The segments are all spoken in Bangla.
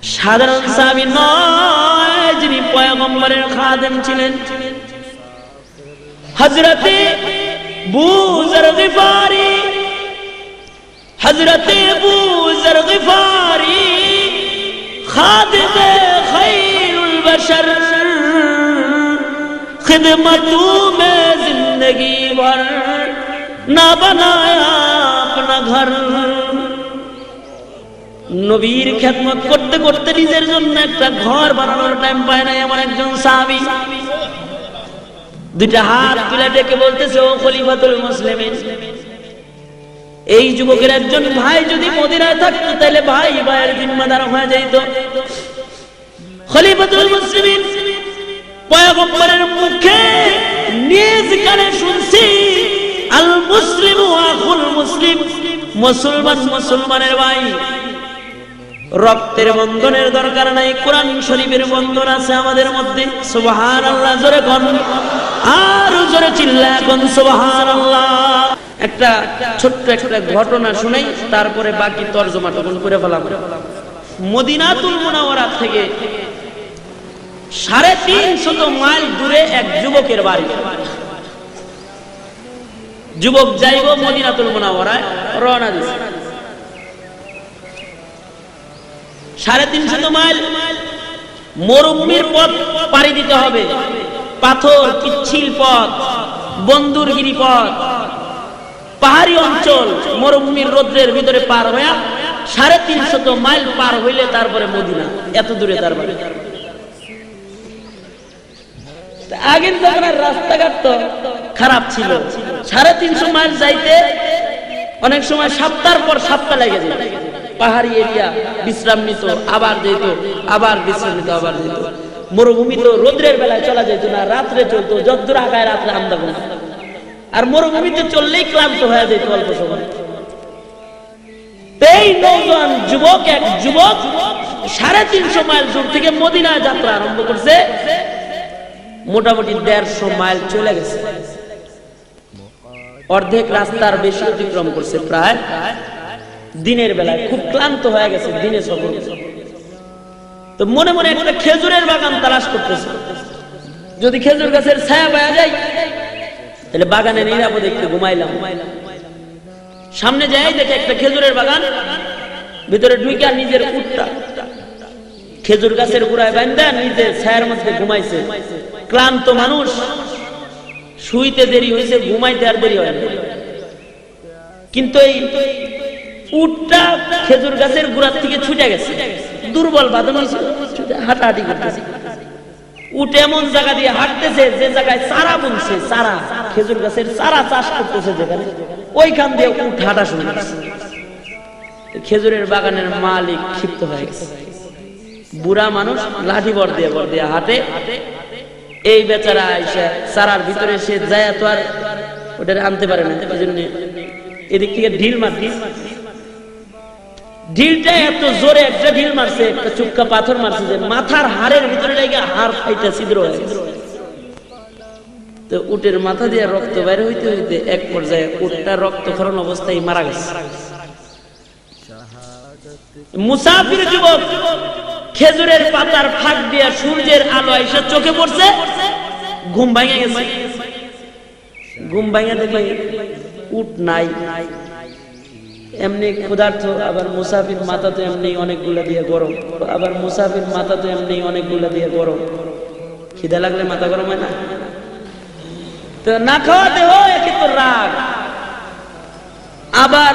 সাধারণ সাহাবী নয়, যিনি পয়গম্বরের খাদেম ছিলেন। হযরতে আবু যর গিফারি, হযরতে আবু যর গিফারি খাদিমে খায়রুল বশর, खिदमतू में जिंदगी भर ना बनाया अपना घर। নবীর খেদমত করতে করতে নিজের জন্য একটা ঘর বানানোর টাইম পায় না এমন একজন সাহাবী। দুইটা হাত তুলে ডেকে বলতেছে, ও খলিফাতুল মুসলিমিন, এই যুবকের একজন ভাই যদি মদিনায় থাকতো তাহলে ভাই ভাইয়ের জিম্মাদার হয়ে যেত। খলিফাতুল মুসলিমিন পয়গম্বরের মুখে নিজ কানে শুনছি, আল মুসলিমু আখুল মুসলিম, মুসলমান মুসলমানের ভাই। রক্তের বন্ধনের দরকার নাই, কোরআন শরীফের বন্ধন আছে আমাদের মধ্যে। সুবহানাল্লাহ জোরে কোন, আর জোরে চিল্লায় কোন সুবহানাল্লাহ। একটা ছোট্ট একটা ঘটনা শুনাই, তারপরে বাকি তরজমাটুকুন করে ফেলাম। মদিনাতুল মুনাওয়ারা থেকে 350 মাইল দূরে এক যুবকের বাড়ি। যুবক যাইব মদিনাতুল মুনাওয়ারায়, রওনা দিছে। 350 মাইল মরুভূমির পথ পাড়ি দিতে হবে, পাথর পিচ্ছিল পথ, বন্দুরগিরি পথ, পাহাড়ি অঞ্চল, মরুভূমির রোদ্রের ভিতরে পার হয়ে 350 মাইল পার হইলে তারপরে মদিনা। এত দূরে তার বাড়ি। আগের জায়গার রাস্তাঘাট তো খারাপ ছিল, 350 মাইল যাইতে অনেক সময় সপ্তাহের পর সপ্তাহ লেগে যেত। পাহাড়ি এরিয়া, বিশ্রাম নিত, আবার যেত, আবার বিশ্রাম নিত, আবার যেত। মরুভূমি তো রোদ্রের বেলায় চলা যেত না, রাত্রে চলতো, যদ্দূর আগায় রাত্রে আমদাবো না। আর মরুভূমিতে চললেই ক্লান্ত হয়ে যেত অল্প সময়। এই নওজোয়ান যুবক, এক যুবক 350 মাইল দূর থেকে মদিনায় যাত্রা আরম্ভ করছে। মোটামুটি 150 মাইল চলে গেছে, অর্ধেক রাস্তার বেশি অতিক্রম করছে। প্রায় দিনের বেলায় খুব ক্লান্ত হয়ে গেছে, দিনে সফর করছে। তো মনে মনে একটা খেজুরের বাগান তালাশ করতেছে, যদি খেজুর গাছের ছায়া পাওয়া যায় তাহলে বাগানে নিরাপদে একটু ঘুমাইলাম। সামনে যাই দেখে একটা খেজুরের বাগান, ভিতরে ঢুকে নিজের উটটা খেজুর গাছের গোড়ায় বাঁধা নিজের ছায়ার মধ্যে ঘুমাইছে। ক্লান্ত মানুষ, শুইতে দেরি হয়েছে, ঘুমাইতে আর দেরি হয় না। কিন্তু এই উটটা খেজুর গাছের গোড়ার থেকে ছুটে গেছে, দুর্বল বাদন হয়েছে, হাঁটাহাঁটি করতেছে। উট এমন জায়গা দিয়ে হাঁটতেছে যে জায়গায় চারা বুনছে, চারা খেজুর গাছের চারা চাষ করতেছে যেখানে, ওইখান দিয়ে উট হাঁটা শুরু করছে। খেজুরের বাগানের মালিক ক্ষিপ্ত হয়ে গেছে। বুড়া মানুষ লাঠি বর দিয়ে হাঁটে। এই বেচারা আইসা চারার ভিতরে সে যায় তো আর ওটা আনতে পারে না, এই জন্য এদিক থেকে ঢিল মারছে। ঢিলটা এত জোরে একটা ঢিল মারছে, একটা চুক্কা পাথর মারছে যে মাথার হাড়ের ভিতরে লেগে হাড় ফাইটা ছিদ্র হয়ে গেছে। তো উটের মাথা দিয়ে রক্ত বাইরে হইতে হইতে এক পর্যায়ে উটটা রক্তক্ষরণ অবস্থায় মারা গেছে। মুসাফির যুবক খেজুরের পাতার ফাঁক দিয়ে সূর্যের আলো এসে চোখে পড়ছে, ঘুম ভাঙে গেছে। ঘুম ভাঙে দেখে উট নাই, এমনি ক্ষুধার্ত, আবার মুসাফির মাথা তো এমনি অনেকগুলা দিয়ে গরম, আবার মুসাফির মাথা তো এমনি অনেকগুলা দিয়ে গরম। খিদা লাগলে মাথা গরম হয় না? তো না খাওয়াতে হয় একে তো রাগ। আবার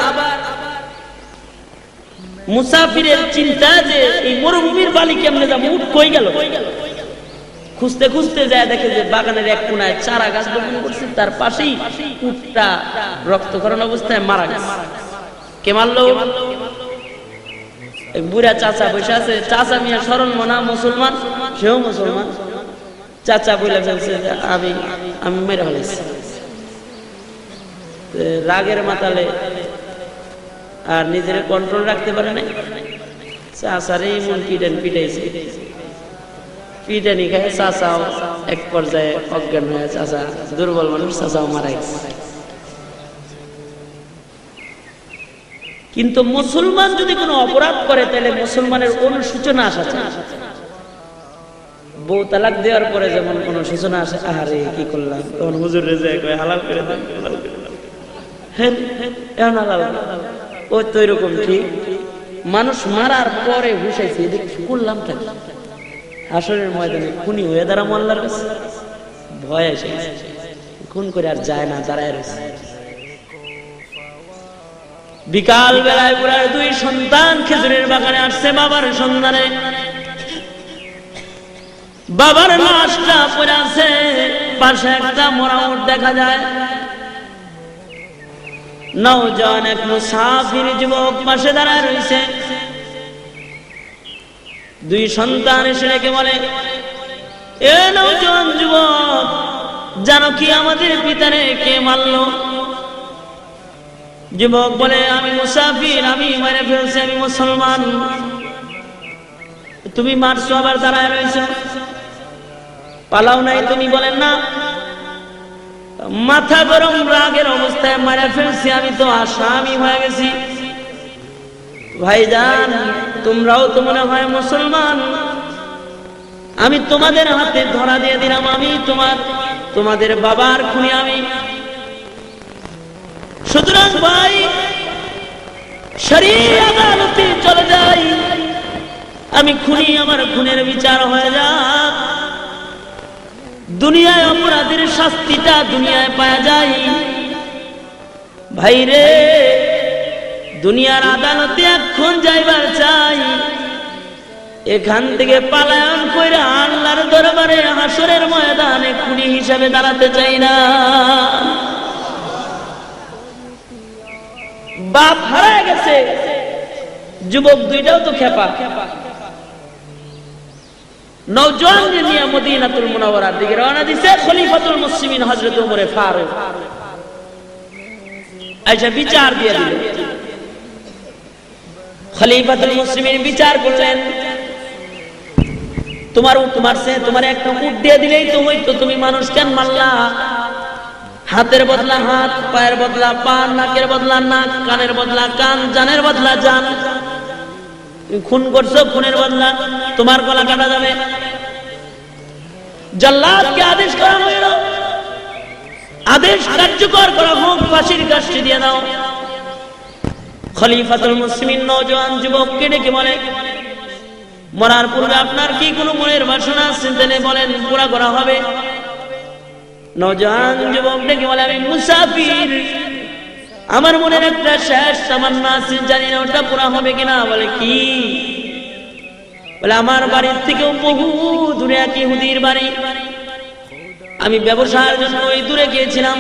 মুসাফিরের চিন্তা যে এই মরুভূমির বালি কেমনে যাবো, উট কই গেল। খুঁজতে খুঁজতে যায়, দেখে যে বাগানের এক কোনায় চারা গাছ বপন করছে, তার পাশেই উটটা রক্তক্ষরণ অবস্থায় মারা গেছে। কে মারলো? বুড়া চাচা বসে আছে। চাচা মিয়া স্মরণ মনা মুসলমান, সেও মুসলমান। চাচা বলে ফেলছে যে আমি মেরে ফেলেছি। রাগের মাতালে আর নিজের কন্ট্রোল রাখতে পারে না, চাচারে এমন পিটাইছে। পিটানি খায় চাচাও এক পর্যায়ে অজ্ঞান হয়ে, চাচা দুর্বল মানুষ, চাচাও মারা গেছে। কিন্তু মুসলমান যদি কোনো অপরাধ করে তাহলে মুসলমানের অনুশোচনা আসা চাই। বউ তালাক দেওয়ার পরে যেমন অনুশোচনা আসে, আরে কি করলাম, তখন হুজুর রেজে কয় হালাল করে দেন, হালাল করে দেন, হ্যাঁ এখন হালাল। ওই তো এরকম ঠিক মানুষ মারার পরে হুসাইছে করলাম থাকি, হাসরের ময়দানে খুনি হয়ে দাঁড়া মোল্লার কাছে ভয় এসে খুন করে আর যায় না, দাঁড়ায় রয়েছে। বিকাল বেলায় বুড়ার দুই সন্তান খেজুরের বাগানে আসছে বাবার সন্ধানে। বাবার লাশটা পড়ে আছে, পাশে একটা মরা উট দেখা যায়। নওজোয়ান এক মুসাফির যুবক পাশে দাঁড়ায় রয়েছে। দুই সন্তান এসে রেখে বলে, এ নওজোয়ান যুবক, জানো কি আমাদের পিতারে কে মারলো? যুবক বলে, আমি মুসাফির, আমি মেরে ফেলছি, আমি মুসলমান। তুমি মারছো, আবার দাঁড়ায় রয়েছ, পালাও নাই তুমি? বলেন না, মাথা গরম রাগের অবস্থায় মেরে ফেলছি, আমি তো আসামি হয়ে গেছি। ভাইজান, তোমরাও তো মনে হয় মুসলমান, আমি তোমাদের হাতে ধরা দিয়ে দিলাম, আমি তোমাদের বাবার খুনি আমি। সুতরাং ভাই, শরীয়ত আদালতে চলে যাই, আমি খুনি, আমার খুনের বিচার হয়ে যাক। দুনিয়ায় অপরাধের শাস্তিটা দুনিয়ায় পাওয়া যায়। ভাই রে, দুনিয়ার আদালতে এখন যাইবার চাই, এখান থেকে পালায়ন কইরা আল্লাহর দরবারে হাসরের ময়দানে খুনি হিসাবে দাঁড়াতে চাই না। বাপ হারায় গেছে, যুবক দুইটাও তো খেপা। নওজোয়ানকে নিয়ে মদিনাতুল মুনাওয়ারার দিকে রওনা দিছে খলিফাতুল মুসলিমিন হযরত ওমর ফারুক। আয়েশা বিচার দিয়ে দিল। খলিফাতুল মুসলিমিন বিচার করলেন, তোমার উট মারছে, তোমার একটা উট দিয়ে দিলেই তো হইতো, তুমি মানুষ কেন মারলা? হাতের বদলা হাত, পায়ের বদলা পা, নাকের বদলা নাক, কানের বদলা কান, জানের বদলা জান। খুন করছো, খুনের বদলা তোমার গলা কাটা যাবে। জল্লাদকে আদেশ করা হইল, আদেশ কার্যকর করা হোক, ফাঁসির কাষ্টি দিয়ে দাও। খলিফাতুল মুসলিমিন নওজোয়ান যুবককে ডেকে বলে, মরার পূর্বে আপনার কি কোনো মনের বাসনা আছে? তিনি বলেন, পুরা করা হবে। নওজোয়ান যুবক ডেকে বলে, আমি মুসাফির, আমার মনের একটা শেষ তামান্না আছে, জানি না ওটা পুরা হবে কিনা। বলে, কি? বলে, আমার বাড়ির থেকেও বহু দূরে এক ইহুদির বাড়ি, আমি ব্যবসার জন্য ওই দূরে গিয়েছিলাম।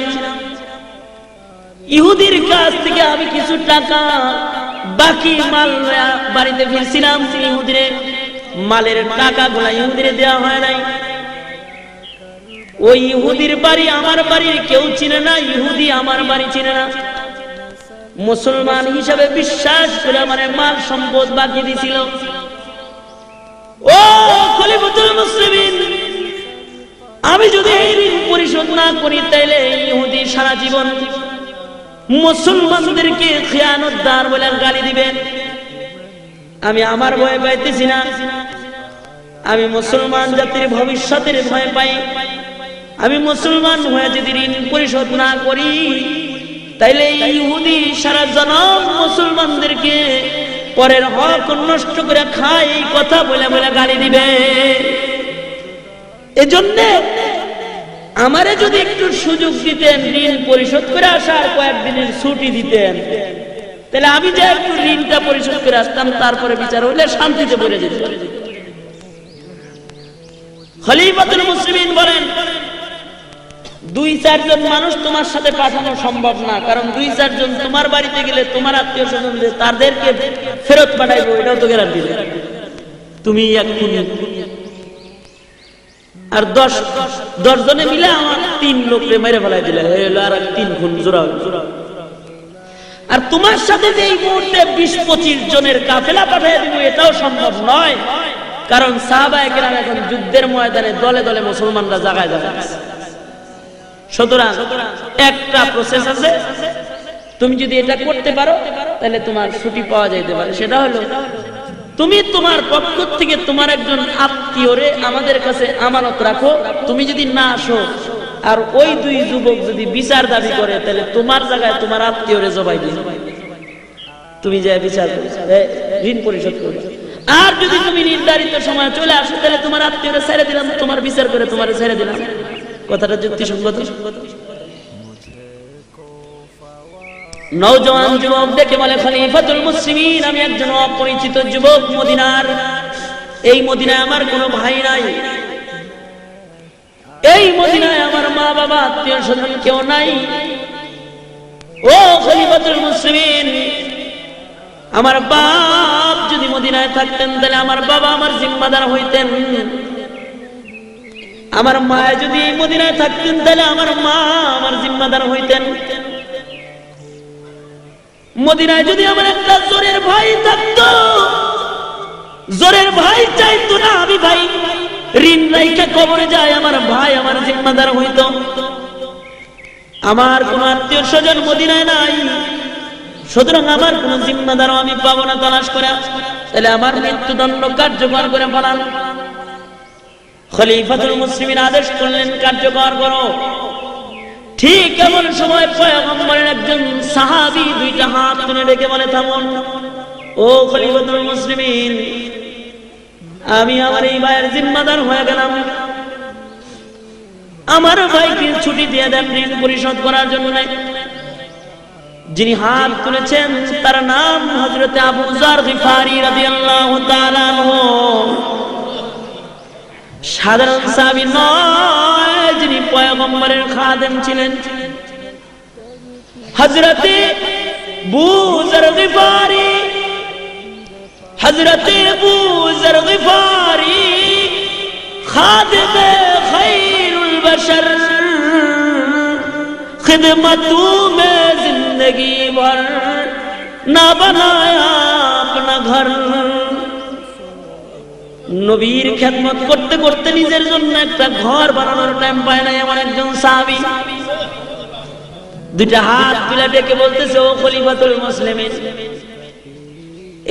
ইহুদির কাছ থেকে আমি কিছু টাকা বাকি মাল বাড়িতে ফিরছিলাম, ইহুদির মালের টাকা গুলা ইহুদিরে দেওয়া হয় নাই। ওই ইহুদির বাড়ি আমার বাড়ির কেউ চিনে না, ইহুদি আমার বাড়ি চিনে না। মুসলমান হিসাবে বিশ্বাস করে আমার মাল সম্পদ বাকি দিছিল। ও খলিফাতুল মুসলিমিন, আমি যদি এই ঋণ পরিশোধ না করি তাইলে ইহুদি সারা জীবন মুসলমানদেরকে খিয়ানতদার বলে গালি দিবেন। আমি আমার ভয় পাইতেছি না, আমি মুসলমান জাতির ভবিষ্যতের ভয় পাই। আমি মুসলমান হয়ে যদি ঋণ পরিশোধ না করি তাইলে ইহুদি সারা জনম মুসলমানদেরকে পরের হক নষ্ট করে খায়, এই কথা বলে বলে গালি দিবে। এজন্য আমারে যদি একটু সুযোগ দিতেন, ঋণ পরিশোধ করে আসার কয়েকদিনের ছুটি দিতেন, তাহলে আমি যে একটু ঋণটা পরিশোধ করে আসতাম, তারপরে বিচার হলে শান্তিতে পড়ে যেত। খলিফাতুল মুসলিমিন বলেন, 2-4 জন মানুষ তোমার সাথে পাঠানো সম্ভব না, কারণ 2-4 জন তোমার বাড়িতে গেলে তোমার আত্মীয় স্বজন তাদেরকে ফেরত পাঠাইবো, এটাও তো গ্যারান্টি দেয়। তুমি এক খুনি, আর 10 জনে মিলে আমার 3 লোককে মেরে ফেলাই দিলে, আর 3 খুন জোড়া। আর তোমার সাথে যে এই মুহূর্তে 20-25 জনের কাফেলা পাঠিয়ে দিব, এটাও সম্ভব নয়, কারণ সাহাবায়ে কেরাম এখন যুদ্ধের ময়দানে দলে দলে মুসলমানরা জায়গায় জায়গায়। সুতরাং একটা প্রসেস আছে, তুমি যদি এটা করতে পারো তাহলে তোমার ছুটি পাওয়া যাইতে পারে। সেটা হলো তুমি তোমার পক্ষ থেকে তোমার একজন আত্মীয়রে আমাদের কাছে আমানত রাখো, তুমি যদি না আসো আর ওই দুই যুবক যদি বিচার দাবি করে তাহলে তোমার জায়গায় তোমার আত্মীয়রে জবাই দিন, তুমি যে বিচার ঋণ পরিশোধ করবে। আর যদি তুমি নির্ধারিত সময় চলে আসো তাহলে তোমার আত্মীয়রে ছেড়ে দিলাম, তোমার বিচার করে তোমার ছেড়ে দিলাম। কথাটা যুক্তিসঙ্গত। নওজোয়ান যুবক দেখে বলে খলিফাতুল মুসলিমিন, আমি একজন অপরিচিত যুবক মদিনার, এই মদিনায় আমার কোনো ভাই নাই, এই মদিনায় আমার মা বাবা আত্মীয় স্বজন কেউ নাই। ও খলিফাতুল মুসলিমিন, আমার বাপ যদি মদিনায় থাকতেন তাহলে আমার বাবা আমার জিম্মাদার হইতেন, আমার মা যদি মদিনায় থাকতেন তাহলে আমার মা আমার জিম্মাদার হইতেন। মদিনায় যদি আমার একটা জোরের ভাই থাকতো, জোরের ভাই চাইতো না আমি ভাই ঋণ রাইখা কবরে যায়, আমার ভাই আমার জিম্মাদার হইতো। আমার কোন আত্মীয় স্বজন মদিনায় নাই, সুতরাং আমার কোন জিম্মাদারও আমি পাবো না তালাশ করে, তাহলে আমার মৃত্যুদণ্ড কার্যকর করে ফেলান। খলিফাতুল মুসলিমিন আদেশ করলেন কার্যকর করো। ঠিক এমন সময় পয়গম্বরের একজন সাহাবী দুইটা হাত তুলে রেখে বলে থামুন, ও খলিফাতুল মুসলিমিন, আমি আমার এই ভাইয়ের জিম্মাদার হয়ে গেলাম, আমার ভাইকে ছুটি দিয়ে দেন ঋণ পরিশোধ করার জন্য। যিনি হাত তুলেছেন তার নাম হযরত আবু যার গিফারি রাদিয়াল্লাহু তাআলা আনহু, সাধারণ সাহাবী নয়, যিনি পয়গম্বরের খাদেম ছিলেন। হযরত আবু যার গিফারি, হযরত আবু যার গিফারি খাদেমে খায়রুল বশর, खिदमतों में जिंदगी भर ना बनाया अपना घर। নবীর খেদমত করতে করতে নিজের জন্য একটা ঘর বানানোর টাইম পায় না এমন একজন সাহাবী দুইটা হাত তুলে ডেকে বলতেছে, ও খলিফাতুল মুসলিমিন,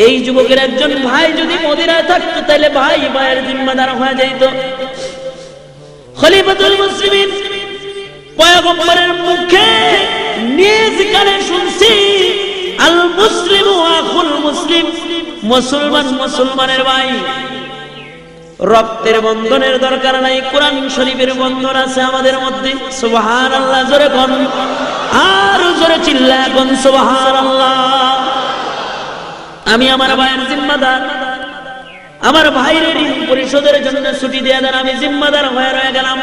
এই যুবকের একজন ভাই যদি মদিনায় থাকতো তাহলে ভাই ভাইয়ের জিম্মাদার হয়ে যেত। খলিফাতুল মুসলিমিন পয়গম্বরের মুখে নিজ কানে শুনছি, আল মুসলিমু আখুল মুসলিম, মুসলমান মুসলমানের ভাই, রক্তের বন্ধনের দরকার নাই, কোরআন শরীফের বন্ধন আছে আমাদের মধ্যে। সুবহানাল্লাহ জোরে কোন, আর জোরে চিল্লায় কোন সুবহানাল্লাহ। আমি আমার ভাইয়ের জিম্মাদার, আমার ভাইয়ের ঋণ পরিশোধের জন্য ছুটি দিয়ে দেন, আমি জিম্মাদার হয়ে রয়ে গেলাম।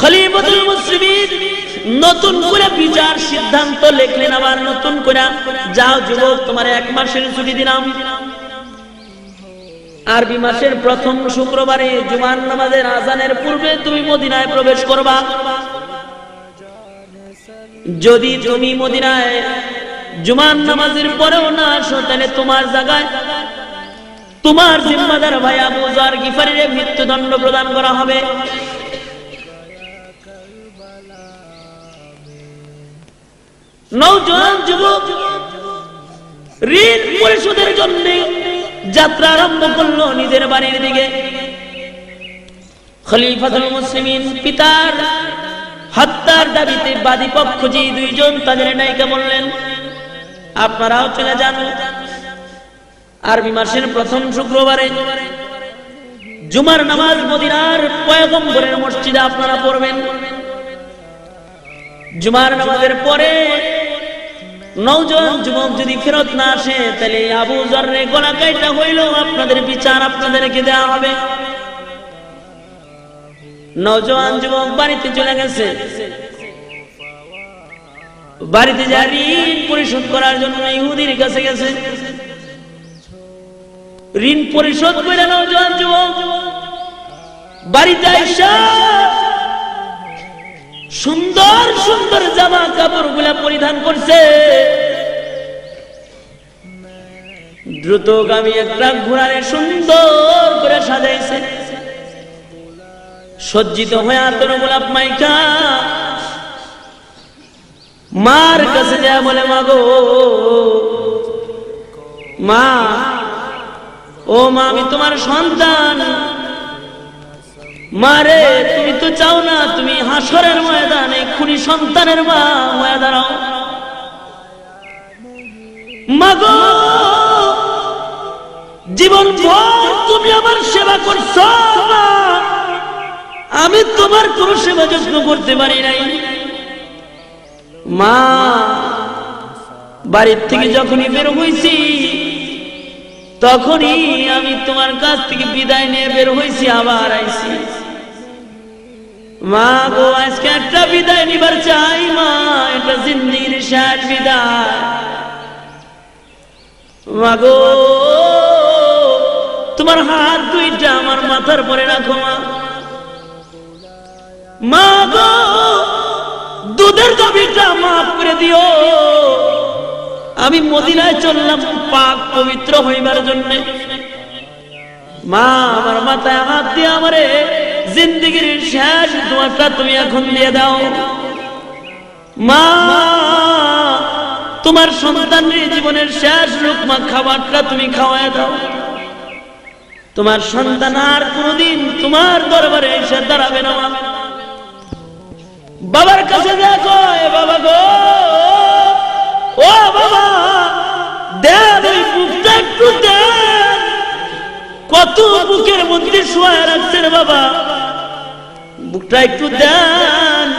খলিফাতুল মুসলিমিন নতুন করে বিচার সিদ্ধান্ত লিখলেন, আবার নতুন করে, যাও যুবক, তোমার 1 মাসের ছুটি দিলাম, আরবি মাসের প্রথম শুক্রবারে জুমার নামাজের আযানের পূর্বে তুমি মদিনায় প্রবেশ করবা। যদি তুমি মদিনায় জুমার নামাজের পরেও না আসো তাহলে তোমার জায়গায় তোমার জিম্মাদার ভাই আবু যার গিফারির মৃত্যুদণ্ড প্রদান করা হবে। নওজোয়ান যুবক ঋণ পরিশোধের জন্য যাত্রা আরম্ভ করলো নিজের বাড়ির দিকে। খলিফাতুল মুসলিমিন পিতার হত্যার দাবিতে বাদী পক্ষ যে দুইজন, তাদের নায়িকা বললেন, আপনারাও চলে যান, আরবি মাসের প্রথম শুক্রবারে জুমার নামাজ মদিনার পয়গম্বরের মসজিদে আপনারা পড়বেন। জুমার নামাজের পরে নওজোয়ান যুবক যদি ফেরত না আসে তাহলে আবু যারের গলা কাটা হইল, আপনাদের বিচার আপনাদেরকে দেওয়া হবে। নওজোয়ান যুবক বাড়িতে চলে গেছে, বাড়িতে যা ঋণ পরিশোধ করার জন্য ইহুদির কাছে গেছে। ঋণ পরিশোধ করে নওজোয়ান যুবক বাড়িতে আইসা সুন্দর সুন্দর জামা কাপড় গুলা পরিধান করছে, দ্রুতগামী একটা ঘোড়ারে সুন্দর করে সাজাইছে, সজ্জিত হয়ে আতর গোলাপ মাইকা মার কাছে যায় বলে, মা গো মা, ও মা, আমি তোমার সন্তান। মারে, তুমি তো চাও না তুমি হাসরের ময়দানে খুনি সন্তানের মা হয়ে দাঁড়াও। মা গো, জীবন ভর তুমি আমার সেবা করছো, আমি তোমার কোন সেবা যত্ন করতে পারি নাই। মা, বাড়ির থেকে যখনই বের হয়েছি তখনই আমি তোমার কাছ থেকে বিদায় নিয়ে বের হয়েছি, আবার আইছি। মা গো, আজকে একটা বিদায় নিবার চাই মা, এটা জিন্দিগির শেষ বিদায়। মা গো, তোমার হাত দুইটা আমার মাথার পরে রাখো মা। মা গো, দুধের দাবিটা মাফ করে দিও। আমি মদিনায় চললাম পাক পবিত্র হইবার জন্য। মা, আমার মাথায় হাত দিয়ে আমারে জিন্দিগির শেষ দোয়াটা তুমি এখন দিয়ে দাও। মা, তোমার সন্তানের জীবনের শেষ লুকমা খাবারটা তুমি খাওয়ায় দাও। তোমার সন্তান আর কোনদিন তোমার দরবারে এসে দাঁড়াবে না। বাবার কাছে দেখো, বাবা গো, ও বাবা, দেন ওই বুকটা একটু দেন। কত বুকের মধ্যে শোয়া রাখছেন বাবা, বুকটা একটু দেন।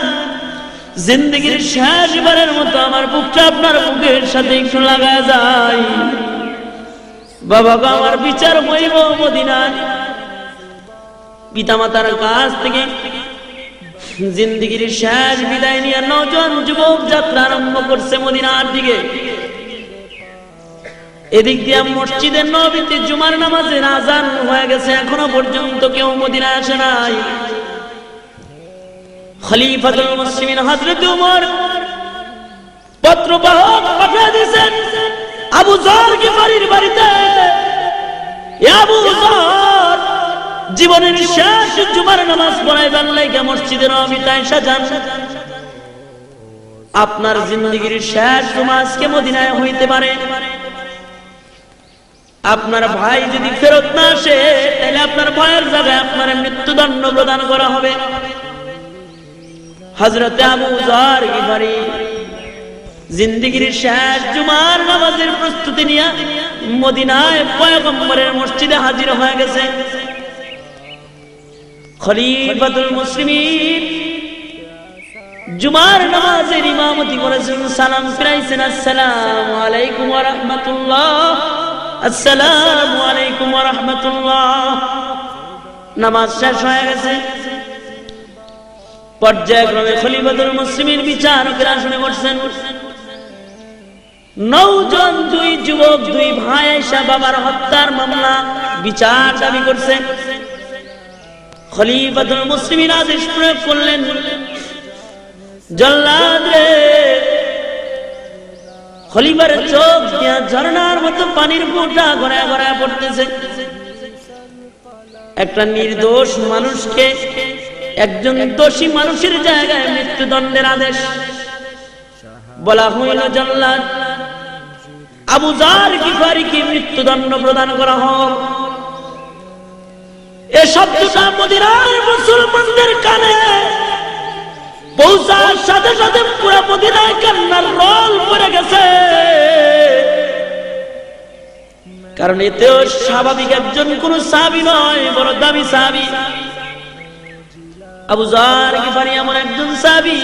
জিন্দগির শেষ বারের মতো আমার বুকটা আপনার বুকের সাথে একটু লাগায় যায়। বাবা গো, আমার বিচার হইব মদিনায়। পিতামাতার কাছ থেকে জিন্দগির শেষ বিদায় নিয়ে নওজোয়ান যুবক যাত্রা আরম্ভ করছে মদিনার দিকে। এদিক দিয়ে মসজিদের নববীতে জুমার নামাজের আজান হয়ে গেছে, এখনো পর্যন্ত কেউ মদিনায় আসে নাই। খলিফাতুল মুসলিমিন হযরত ওমর পত্রবাহক পাঠিয়ে দিয়েছেন আবু যর গিফারির বাড়িতে। আবু যর জীবনের শেষ জুমার নামাজ পড়াইবার লাগা মসজিদে নববীতে আয়েশা যান। আপনার জিন্দেগীর শেষ জুমা আজকে মদিনায় হইতে পারে। আপনার ভাই যদি ফেরত না আসে তাহলে আপনার ভাইয়ের জায়গায় আপনার মৃত্যুদণ্ড প্রদান করা হবে। হযরত আবু যর গিফারি জিন্দেগীর শেষ জুমার নামাজের প্রস্তুতি নিয়ে মদিনায় পয়গম্বরের মসজিদে হাজির হয়ে গেছে। খলিফাতুল মুসলিমিন জুমার নামাজের ইমামতি করেছেন, সালাম ফিরাইছেন, আসসালামু আলাইকুম ওয়া রাহমাতুল্লাহ, আসসালামু আলাইকুম ওয়া রাহমাতুল্লাহ। নামাজ শেষ হয়ে গেছে। পর্যায়ক্রমে খলিফাতুল মুসলিমিন বিচারকের আসনে বসছেন। নওজোয়ান দুই যুবক, দুই ভাই আয়েশা বাবার হত্যার মামলা বিচার দাবি করছে। খলিফাতুল মুসলিমিন আদেশ প্রয়োগ করলেন, জল্লাদ রে! খলিফার চোখ দিয়ে ঝর্ণার মতো পানির ফোঁটা গড়ায় গড়ায় পড়তেছে। একটা নির্দোষ মানুষকে, একজন দোষী মানুষের জায়গায় মৃত্যুদণ্ডের আদেশ। বলা হইল, জল্লাদ আবু যর গিফারিকে মৃত্যুদণ্ড প্রদান করা হোক। এ শব্দটা মদিনার মুসলমানদের কানে পৌঁছার সাথে সাথে পুরো মদিনায় কান্নার রোল পড়ে গেছে। কারণ এতেও স্বাভাবিক একজন কোন সাহাবী নয়, বড় দামি সাহাবী। আবু যর গিফারি এমন একজন সাহাবী,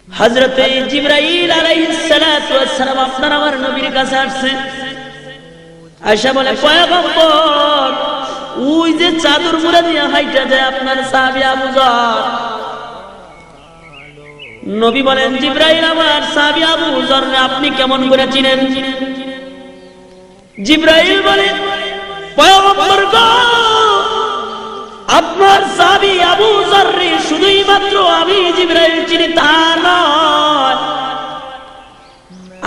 হযরতে জিবরাইল আলাইহিস সালাতু ওয়াস সালাম আপনার আমার নবীর কাছে আসছে। আয়েশা বলে, পয়গম্বর, ওই যে চাদর মুড়া দিয়ে হাইটা যায় আপনার সাহাবী আবু যর। নবী বলেন, জিবরাইল আমার সাহাবী আবু যর আপনি কেমন করে চিনেন? জিবরাইল বলে, পয়গম্বর গো, আপনার সাহাবী আবু যর শুধুই মাত্র আমি জিবরাইল চিনি তা নয়,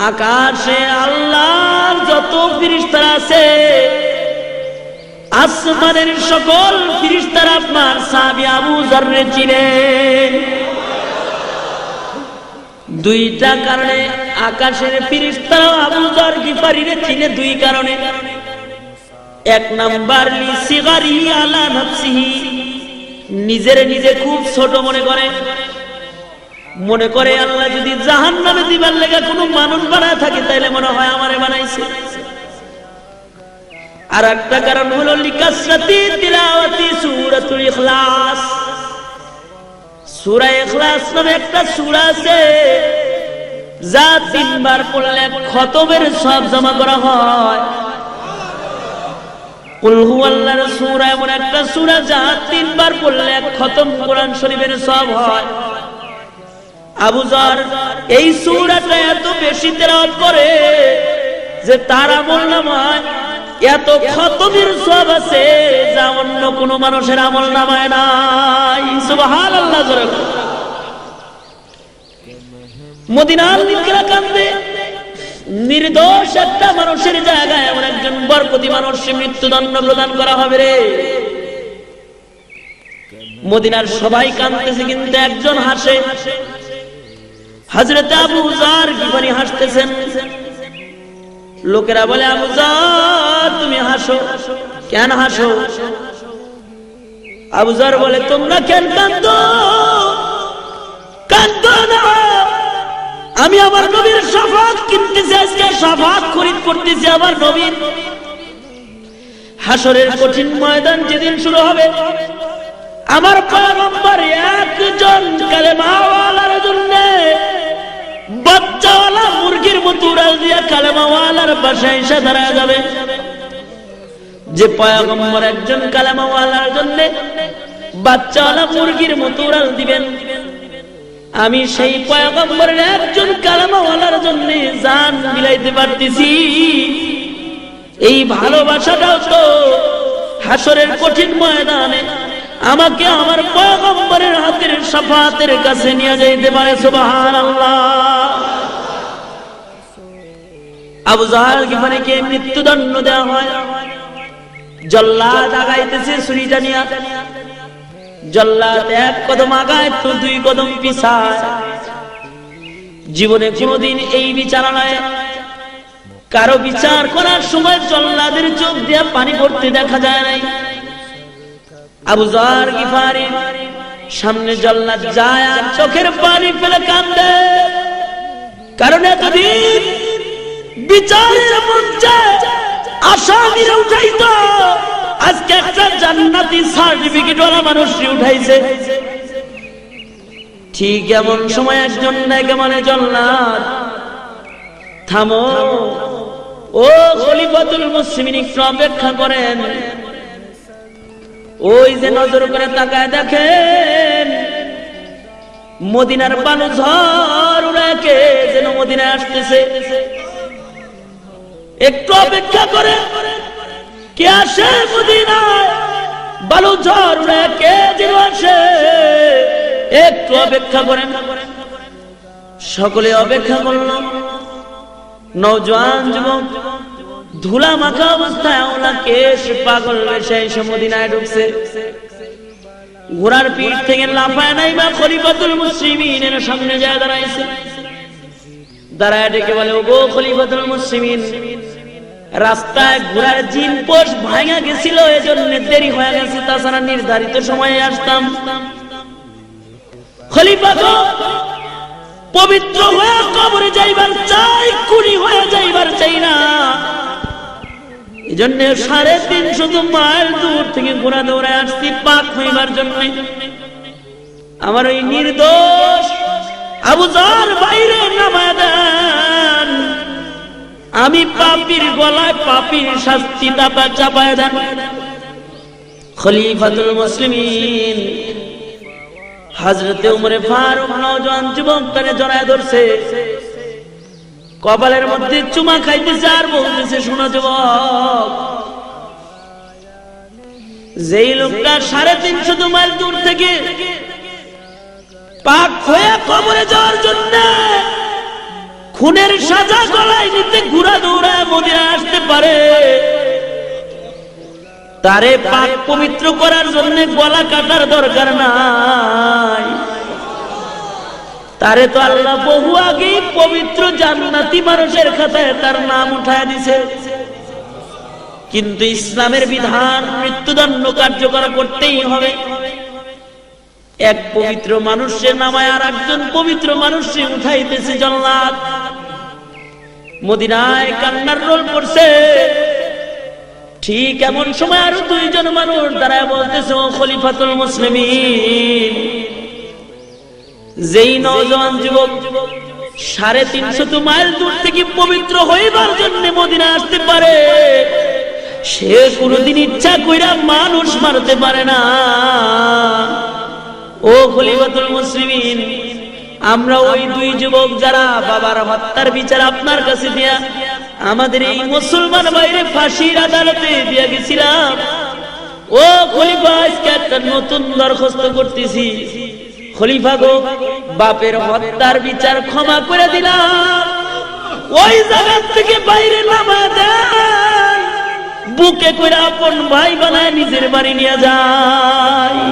আকাশে আল্লাহর যত ফেরেশতা আছে, আসমানের সকল ফেরেশতারা আপনার সাহাবী আবু যর চিনে। দুইটা কারণে আকাশের ফেরেশতারা আবু যর গিফারীরে চিনে, দুই কারণে। এক নাম্বার লিসিগারি আলা নাফসিহি, নিজের নিজে খুব ছোট মনে করে আল্লাহ যদি জাহান্নামে দিবার লেগে কোনো মানুষ বানায় থাকে তাইলে মনে হয় আমারে বানাইছে। আর একটা কারণ হলো লিকাসরাতি তিলাওয়াতি সূরাতুল ইখলাস। সূরা ইখলাস নামে একটা সূরা আছে যা 3 বার পড়লে খতমের সওয়াব জমা করা হয়। কুল হুয়াল্লাহর সূরা এমন একটা সূরা যা 3 বার পড়লে খতম কোরআন শরীফের সওয়াব হয়। আবু যর এই সূরাটা এত বেশি তেলাওয়াত করে যে তার আমলনামায় এত খতমের সওয়াব আছে যা অন্য কোন মানুষের আমলনামায় নাই। সুবহানাল্লাহ। মদিনার লোকেরা কান্দে, নির্দোষ একটা মানুষের জায়গায় এমন একজন বরকতি মানুষকে মৃত্যুদণ্ড প্রদান করা হবে রে। মদিনার সবাই কাঁদতেছে কিন্তু একজন হাসে। হযরত আবু যর গিফারী হাসতেছেন। লোকেরা বলে, আবু যর তুমি হাসো, কেন হাসো? আবু যর বলে, তোমরা কেন কাঁদো? কাঁদো না, আমি আমার নবীর শাফাত কিনতেছি, আজকে শাফাত খরিদ করতেছি আমার নবীর। হাসরের কঠিন ময়দান যেদিন শুরু হবে, আমার পয়গম্বর একজন কালেমাওয়ালার জন্য বাচ্চাওয়ালা মুরগির মতো উড়াল দিয়া কালেমাওয়ালার পাশে এসে দাঁড়ায় যাবে। যে পয়গম্বর একজন কালেমাওয়ালার জন্য বাচ্চাওয়ালা মুরগির মতো উড়াল দিবেন, আমি সেই পয়গম্বরের একজন কালেমাওয়ালার জন্য জান বিলাইতে পারতেছি। এই ভালোবাসাটাও তো হাসরের কঠিন ময়দানে আমাকে আমার পয়গম্বরের হাতের শাফাতের কাছে নিয়ে যাইতে পারে। সুবহানাল্লাহ। আবু যর গিফারীকে মৃত্যুদণ্ড দেওয়া হয়। জল্লাদ আগাইতেছে ছুরিটা নিয়ে। জল্লাদ এক কদম আগায় তো 2 কদম পিছায়। জীবনে কোনদিন এই বিচারণায় কারো বিচার করার সময় জল্লাদের চোখ দিয়ে পানি পড়তে দেখা যায় নাই। আবু যর গিফারী সামনে জল্লাদ যায় আর চোখের পানি ফেলে কাঁদে, কারণ এতদিন বিচারের মঞ্চে আসামিরা উঠাইতো, আজকে একটা জান্নাতি সার্টিফিকেট ওয়ালা মানুষই উঠাইছে। ঠিক এমন সময় একজন নায়িকা মানে জল্লাদ, থামো, ও খলিফাতুল মুসলিমিন একটু অপেক্ষা করেন। ওই যে নজর করে তাকায় দেখেন মদিনার বালু ঝড় উড়াকে যেন মদিনায় আসতেছে। একটু অপেক্ষা করে, কে আসে মদিনায়? বালু ঝড় উড়াকে যেন আসে, একটু অপেক্ষা করেন। সকলে অপেক্ষা করল। নওজোয়ান যুবক ধুলা মাখা অবস্থায় ওলা কেশ পাগল বেশে এসে মদিনায় ঢুকছে। ঘোড়ার পিঠ থেকে লাফায় নাই বা খলিফাতুল মুসলিমিনের সামনে যায় দাঁড়াইছে। দাঁড়ায় ডেকে বলে, ওগো খলিফাতুল মুসলিমিন, রাস্তায় ঘোড়ার জিন পোষ ভাঙা গেছিল, এজন্য দেরি হয়ে গেছে, তাছাড়া নির্ধারিত সময়ে আসতাম। খলিফা গো, পবিত্র হয়ে কবরে যাইবার চাই, কুড়ি হয়ে যাইবার চাই না। এই জন্য 350 মাইল দূর থেকে ঘোড়া দৌড়ায় আসছি পাক হইবার জন্য। আমার ওই নির্দোষ আবু যর বাইরে নামায় দেন, আমি পাপীর গলায় পাপীর শাস্তি দাতা চাপায় দেন। খলিফাতুল মুসলিমিন হযরতে উমরে ফারুক নওজোয়ান যুবকটারে জড়ায় ধরছে, কপালের মধ্যে চুমা খাইতেছে আর বলতেছে, শোনো যুবক, যেই লোকটা 350 মাইল দূর থেকে পাক হয়ে কবরে যাওয়ার জন্য খুনের সাজা গলায় নিতে ঘোড়া দৌড়ায় মদিনায় আসতে পারে, তারে পাক পবিত্র করার জন্য গলা কাটার দরকার নাই। তারে তো আল্লাহ বহু আগেই পবিত্র জান্নাতি মানুষের খাতায় তার নাম উঠায় দিছে, কিন্তু ইসলামের বিধান মৃত্যুদণ্ড কার্যকর করতেই হবে। এক পবিত্র মানুষের নামায় আর একজন পবিত্র মানুষকে উঠাইতেছে জান্নাত। মদিনায় কান্নার রোল পড়ছে, ঠিক এমন সময় আরো দুইজন মানুষ দাঁড়ায় বলতেছে, ও খলিফাতুল মুসলিমিন, যেই নওজোয়ান যুবক 350 মাইল দূর থেকে পবিত্র হইবার জন্য মদিনা আসতে পারে, সে কোনদিন ইচ্ছা কইরা মানুষ মারতে পারে না। ও খলিফাতুল মুসলিমিন, আমরা ওই দুই যুবক যারা বাবার হত্যার বিচার আপনার কাছে দিয়া আমাদের এই মুসলমান ভাইরে ফাঁসির আদালতে দিয়া গেছিলাম, ও খলিফা আজকে একটা নতুন দরখাস্ত করতেছি, খলিফা গো, বাপের হত্যার বিচার ক্ষমা করে দিলাম, ওই জায়গা থেকে বাইরে নামা দেন, বুকে করে আপন ভাই বানায় নিজের বাড়ি নিয়ে যায়।